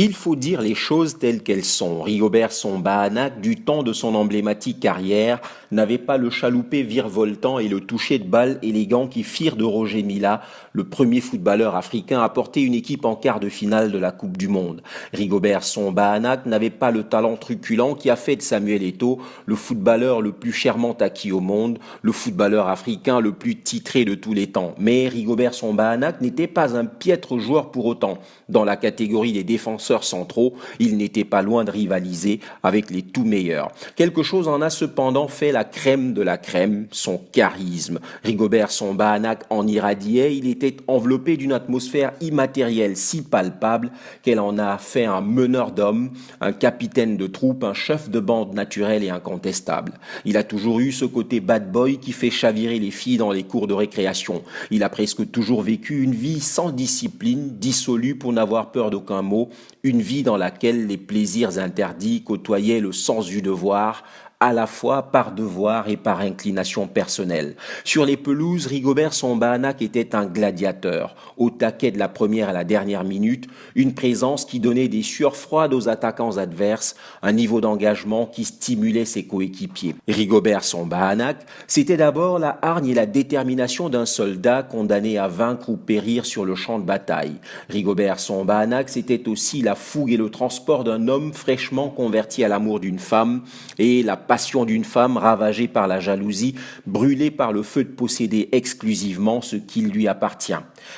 Il faut dire les choses telles qu'elles sont. Rigobert Song-Bahanak, du temps de son emblématique carrière, n'avait pas le chaloupé virevoltant et le toucher de balle élégant qui firent de Roger Mila le premier footballeur africain à porter une équipe en quart de finale de la Coupe du Monde. Rigobert Song-Bahanak n'avait pas le talent truculent qui a fait de Samuel Eto'o le footballeur le plus chèrement acquis au monde, le footballeur africain le plus titré de tous les temps. Mais Rigobert Song-Bahanak n'était pas un piètre joueur pour autant. Dans la catégorie des défenseurs centraux, il n'était pas loin de rivaliser avec les tout meilleurs. Quelque chose en a cependant fait la crème de la crème, son charisme. Rigobert Song-Bahanak en irradiait, il était enveloppé d'une atmosphère immatérielle si palpable qu'elle en a fait un meneur d'hommes, un capitaine de troupe, un chef de bande naturel et incontestable. Il a toujours eu ce côté bad boy qui fait chavirer les filles dans les cours de récréation. Il a presque toujours vécu une vie sans discipline, dissolue pour n'avoir peur d'aucun mot, une vie dans laquelle les plaisirs interdits côtoyaient le sens du devoir, à la fois par devoir et par inclination personnelle. Sur les pelouses, Rigobert Song-Bahanak était un gladiateur, au taquet de la première à la dernière minute, une présence qui donnait des sueurs froides aux attaquants adverses, un niveau d'engagement qui stimulait ses coéquipiers. Rigobert Song-Bahanak, c'était d'abord la hargne et la détermination d'un soldat condamné à vaincre ou périr sur le champ de bataille. Rigobert Song-Bahanak, c'était aussi la fougue et le transport d'un homme fraîchement converti à l'amour d'une femme et la passion d'une femme ravagée par la jalousie, brûlée par le feu de posséder exclusivement ce qui lui appartient.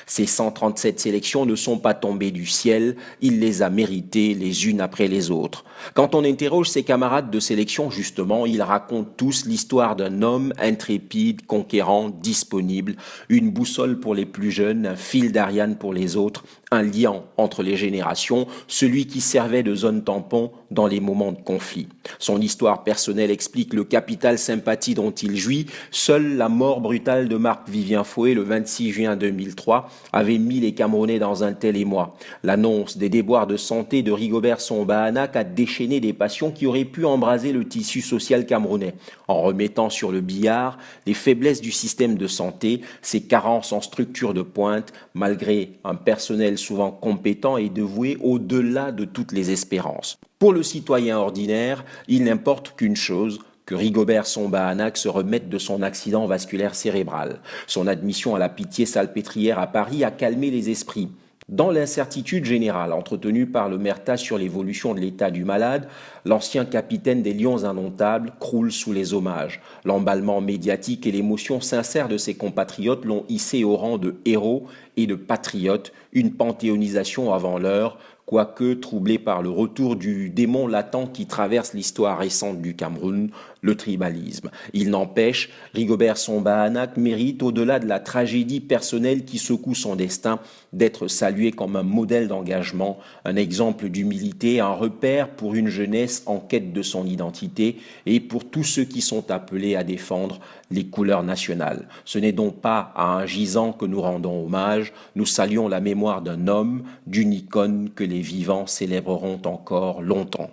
Ces 137 sélections ne sont pas tombées du ciel, il les a méritées les unes après les autres. Quand on interroge ses camarades de sélection, justement, ils racontent tous l'histoire d'un homme intrépide, conquérant, disponible, une boussole pour les plus jeunes, un fil d'Ariane pour les autres, un lien entre les générations, celui qui servait de zone tampon dans les moments de conflit. Son histoire personnelle explique le capital sympathie dont il jouit. Seule la mort brutale de Marc-Vivien Foé le 26 juin 2003 avait mis les Camerounais dans un tel émoi. L'annonce des déboires de santé de Rigobert Song-Bahanak a déchaîné des passions qui auraient pu embraser le tissu social camerounais, en remettant sur le billard les faiblesses du système de santé, ses carences en structure de pointe, malgré un personnel souvent compétent et dévoué au-delà de toutes les espérances. Pour le citoyen ordinaire, il n'importe qu'une chose, que Rigobert Song-Bahanak se remette de son accident vasculaire cérébral. Son admission à la Pitié-Salpêtrière à Paris a calmé les esprits. Dans l'incertitude générale entretenue par le Merta sur l'évolution de l'état du malade, l'ancien capitaine des Lions indomptables croule sous les hommages. L'emballement médiatique et l'émotion sincère de ses compatriotes l'ont hissé au rang de héros et de patriote, une panthéonisation avant l'heure, quoique troublé par le retour du démon latent qui traverse l'histoire récente du Cameroun, le tribalisme. Il n'empêche, Rigobert Song-Bahanak mérite, au-delà de la tragédie personnelle qui secoue son destin, d'être salué comme un modèle d'engagement, un exemple d'humilité, un repère pour une jeunesse en quête de son identité et pour tous ceux qui sont appelés à défendre les couleurs nationales. Ce n'est donc pas à un gisant que nous rendons hommage, nous saluons la mémoire d'un homme, d'une icône que les vivants célébreront encore longtemps.